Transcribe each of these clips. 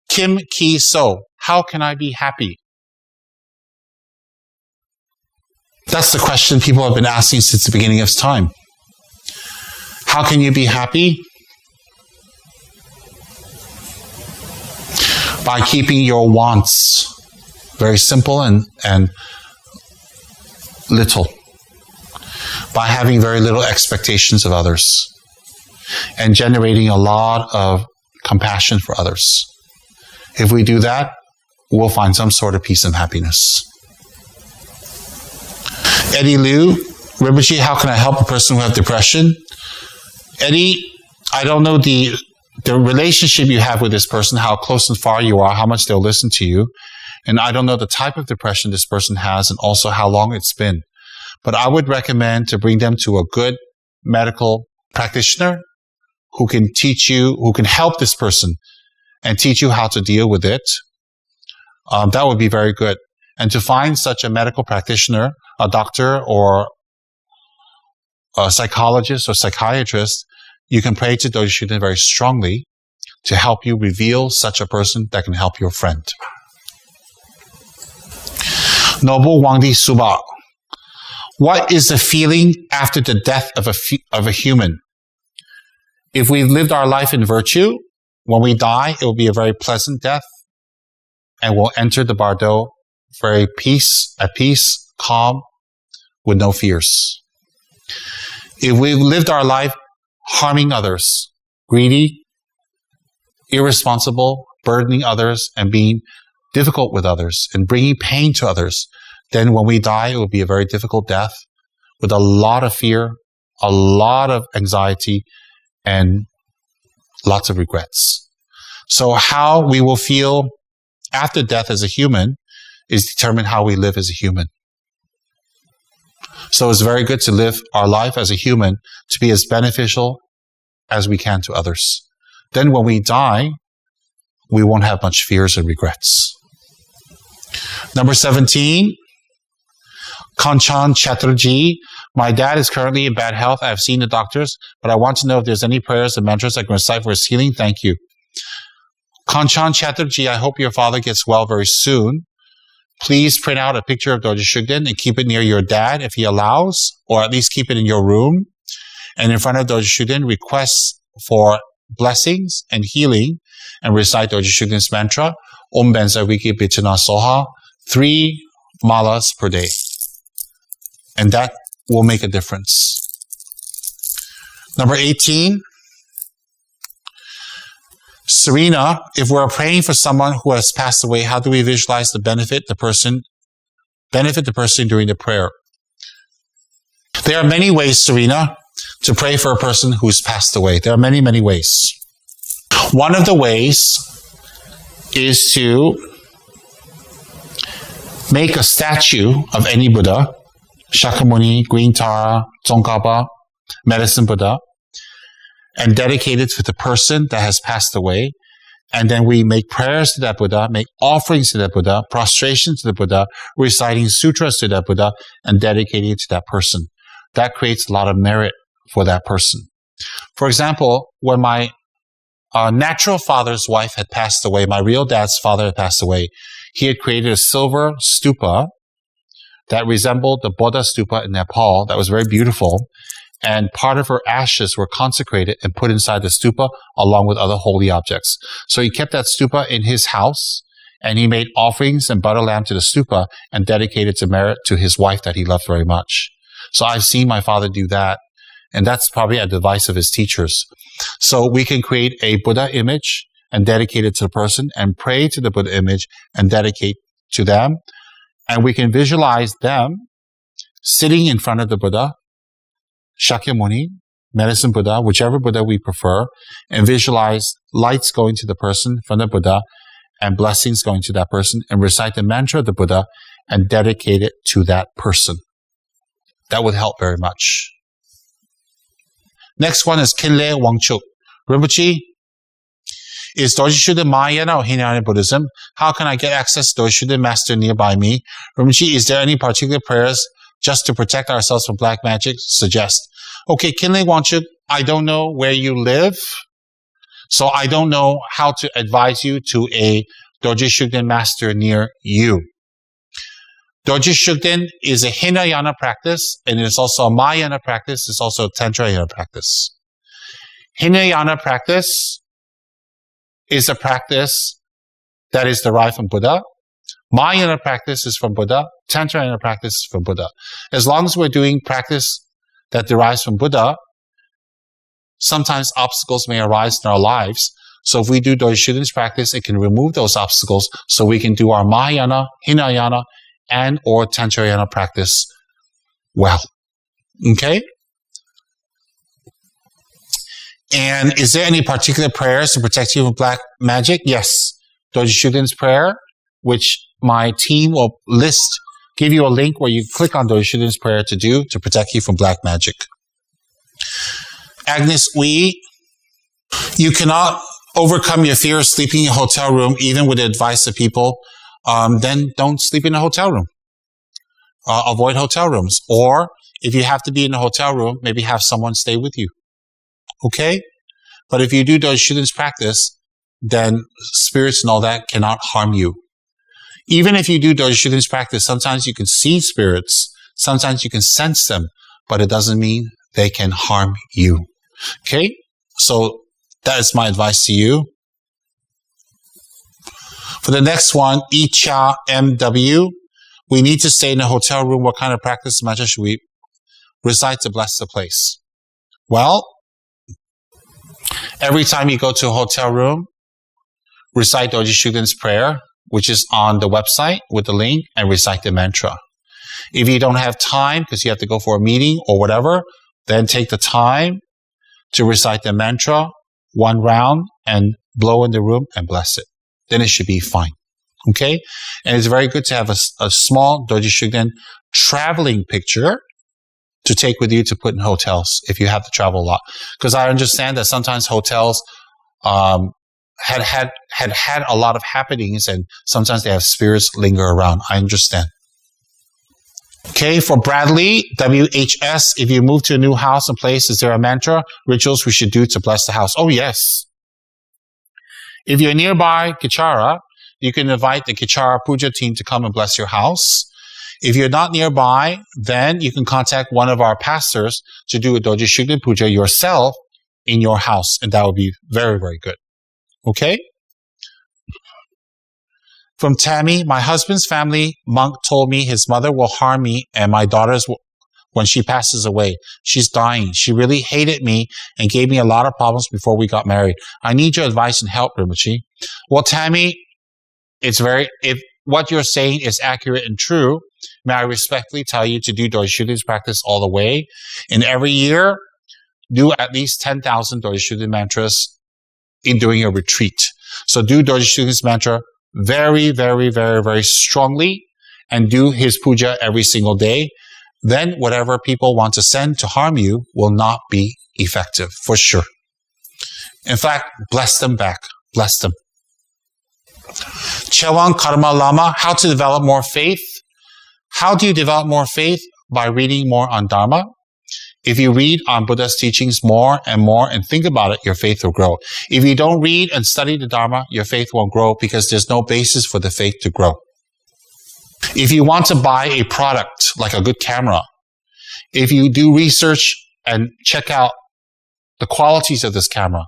Kim Ki So. How can I be happy? That's the question people have been asking since the beginning of time. How can you be happy? By keeping your wants very simple and little. By having very little expectations of others. And generating a lot of compassion for others. If we do that, we'll find some sort of peace and happiness. Eddie Liu, Rinpoche, how can I help a person who has depression? Eddie, I don't know the relationship you have with this person, how close and far you are, how much they'll listen to you. And I don't know the type of depression this person has and also how long it's been. But I would recommend to bring them to a good medical practitioner who can teach you, who can help this person and teach you how to deal with it. That would be very good. And to find such a medical practitioner, a doctor or a psychologist or psychiatrist, you can pray to Doji Shuden very strongly to help you reveal such a person that can help your friend. Noble Wangdi Suba. What is the feeling after the death of a human? If we've lived our life in virtue, when we die, it will be a very pleasant death, and we'll enter the bardo very at peace, calm, with no fears. If we've lived our life harming others, greedy, irresponsible, burdening others, and being difficult with others, and bringing pain to others, then when we die, it will be a very difficult death with a lot of fear, a lot of anxiety, and lots of regrets. So how we will feel after death as a human is determined how we live as a human. So it's very good to live our life as a human to be as beneficial as we can to others. Then when we die, we won't have much fears and regrets. Number 17, Kanchan Chatterjee. My dad is currently in bad health. I have seen the doctors, but I want to know if there's any prayers and mantras I can recite for his healing. Thank you. Kanchan Chatterjee, I hope your father gets well very soon. Please print out a picture of Doji Shugden and keep it near your dad if he allows, or at least keep it in your room. And in front of Doji Shugden, request for blessings and healing and recite Doji Shugden's mantra, Om Benza Wiki Bichana Soha, 3 malas per day. And that will make a difference. Number 18, Serena, if we're praying for someone who has passed away, how do we visualize the benefit the person during the prayer? There are many ways, Serena, to pray for a person who's passed away. There are many, many ways. One of the ways is to make a statue of any Buddha, Shakyamuni, Green Tara, Tsongkhapa, Medicine Buddha, and dedicate it to the person that has passed away. And then we make prayers to that Buddha, make offerings to that Buddha, prostration to the Buddha, reciting sutras to that Buddha, and dedicating it to that person. That creates a lot of merit for that person. For example, when my natural father's wife had passed away, my real dad's father had passed away, he had created a silver stupa that resembled the Buddha stupa in Nepal that was very beautiful. And part of her ashes were consecrated and put inside the stupa along with other holy objects. So he kept that stupa in his house, and he made offerings and butter lamb to the stupa and dedicated to merit to his wife that he loved very much. So I've seen my father do that, and that's probably a device of his teachers. So we can create a Buddha image and dedicate it to the person and pray to the Buddha image and dedicate to them. And we can visualize them sitting in front of the Buddha, Shakyamuni, Medicine Buddha, whichever Buddha we prefer, and visualize lights going to the person from the Buddha and blessings going to that person, and recite the mantra of the Buddha and dedicate it to that person. That would help very much. Next one is Kinle Wangchuk. Rinpoche, is Doji Shuden Mahayana or Hinayana Buddhism? How can I get access to Doji Shuden master nearby me? Rinpoche, is there any particular prayers just to protect ourselves from black magic? Suggest. Okay, Kinle Wangchuk, I don't know where you live, So I don't know how to advise you to a Dorje Shugden master near you. Dorje Shugden is a Hinayana practice, and it's also a Mahayana practice. It's also a Tantrayana practice. Hinayana practice is a practice that is derived from Buddha. Mahayana practice is from Buddha. Tantrayana practice is from Buddha. As long as we're doing practice that derives from Buddha, sometimes obstacles may arise in our lives. So if we do Dorje Shugden's practice, it can remove those obstacles so we can do our Mahayana, Hinayana, and or Tantrayana practice well. Okay? And is there any particular prayers to protect you from black magic? Yes. Dorje Shugden's prayer, which my team will give you a link where you click on Dorje Shugden's prayer to protect you from black magic. Agnes Wee, you cannot overcome your fear of sleeping in a hotel room, even with the advice of people, then don't sleep in a hotel room. Avoid hotel rooms. Or if you have to be in a hotel room, maybe have someone stay with you. Okay? But if you do Dorje Shugden's practice, then spirits and all that cannot harm you. Even if you do Dorje Shugden's practice, sometimes you can see spirits, sometimes you can sense them, but it doesn't mean they can harm you. Okay? So that is my advice to you. For the next one, Icha MW, we need to stay in a hotel room. What kind of practice mantra should we recite to bless the place? Well, every time you go to a hotel room, recite Dorje Shugden's prayer, which is on the website with the link, and recite the mantra. If you don't have time because you have to go for a meeting or whatever, then take the time to recite the mantra one round and blow in the room and bless it. Then it should be fine. Okay? And it's very good to have a small Dorje Shugden traveling picture to take with you to put in hotels if you have to travel a lot. Because I understand that sometimes hotels had a lot of happenings and sometimes they have spirits linger around. I understand. Okay, for Bradley, WHS, if you move to a new house and place, is there a mantra, rituals we should do to bless the house? Oh, yes. If you're nearby Kichara, you can invite the Kichara Puja team to come and bless your house. If you're not nearby, then you can contact one of our pastors to do a Dorje Shugden Puja yourself in your house, and that would be very, very good. Okay? From Tammy, my husband's family monk told me his mother will harm me and my daughters when she passes away. She's dying. She really hated me and gave me a lot of problems before we got married. I need your advice and help, Rinpoche. Well, Tammy, if what you're saying is accurate and true, may I respectfully tell you to do Dorje Shugden's practice all the way. And every year, do at least 10,000 Dorje Shugden mantras during your retreat. So do Dorje Shugden's mantra very, very, very, very strongly and do his puja every single day. Then whatever people want to send to harm you will not be effective, for sure. In fact, bless them back. Bless them. Chewang Karma Lama, how to develop more faith. How do you develop more faith? By reading more on Dharma. If you read on Buddha's teachings more and think about it, your faith will grow. If you don't read and study the Dharma, your faith won't grow because there's no basis for the faith to grow. If you want to buy a product like a good camera, if you do research and check out the qualities of this camera,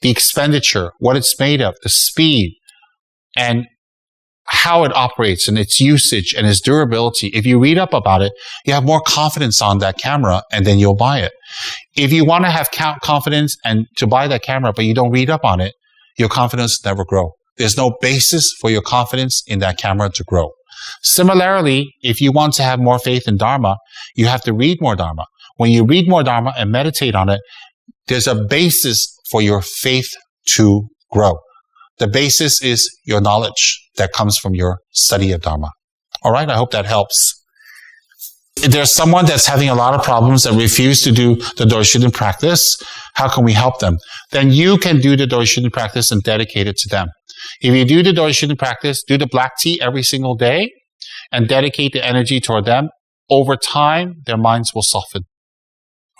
the expenditure, what it's made of, the speed, and how it operates and its usage and its durability. If you read up about it, you have more confidence on that camera and then you'll buy it. If you want to have confidence and to buy that camera, but you don't read up on it, your confidence never grow. There's no basis for your confidence in that camera to grow. Similarly, if you want to have more faith in Dharma, you have to read more Dharma. When you read more Dharma and meditate on it, there's a basis for your faith to grow. The basis is your knowledge that comes from your study of Dharma. All right, I hope that helps. If there's someone that's having a lot of problems that refuse to do the Dorje Shugden practice, how can we help them? Then you can do the Dorje Shugden practice and dedicate it to them. If you do the Dorje Shugden practice, do the black tea every single day and dedicate the energy toward them. Over time, their minds will soften.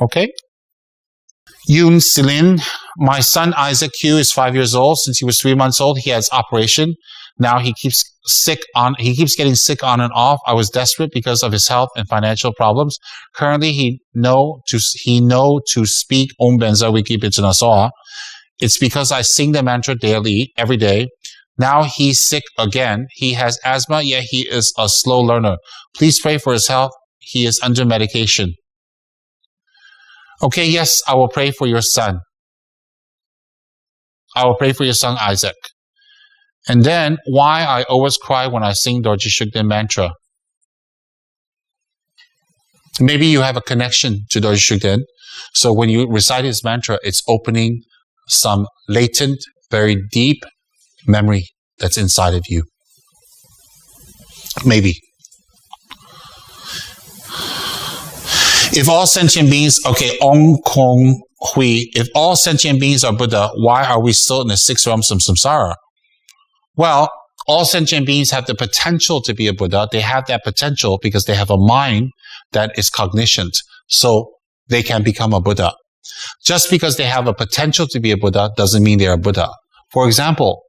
Okay? Yoon Silin, my son Isaac Q is 5 years old. Since he was 3 months old, he has operation. Now he keeps getting sick on and off. I was desperate because of his health and financial problems. Currently, he know to speak Om Benza Wiki Pichana Soa. It's because I sing the mantra daily, every day. Now he's sick again. He has asthma, yet he is a slow learner. Please pray for his health. He is under medication. Okay, yes, I will pray for your son. I will pray for your son Isaac. And then, why I always cry when I sing Dorji Shugden mantra. Maybe you have a connection to Dorji Shugden. So when you recite his mantra, it's opening some latent, very deep memory that's inside of you. Maybe. If all sentient beings, Ong Kong Hui, if all sentient beings are Buddha, why are we still in the 6 realms of samsara? Well, all sentient beings have the potential to be a Buddha. They have that potential because they have a mind that is cognition. So they can become a Buddha. Just because they have a potential to be a Buddha doesn't mean they're a Buddha. For example,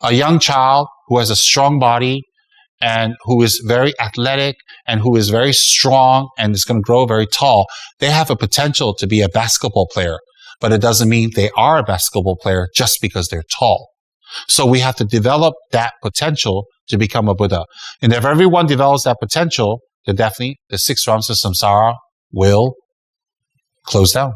a young child who has a strong body and who is very athletic and who is very strong and is going to grow very tall, they have a potential to be a basketball player. But it doesn't mean they are a basketball player just because they're tall. So we have to develop that potential to become a Buddha. And if everyone develops that potential, then definitely the 6 realms of samsara will close down.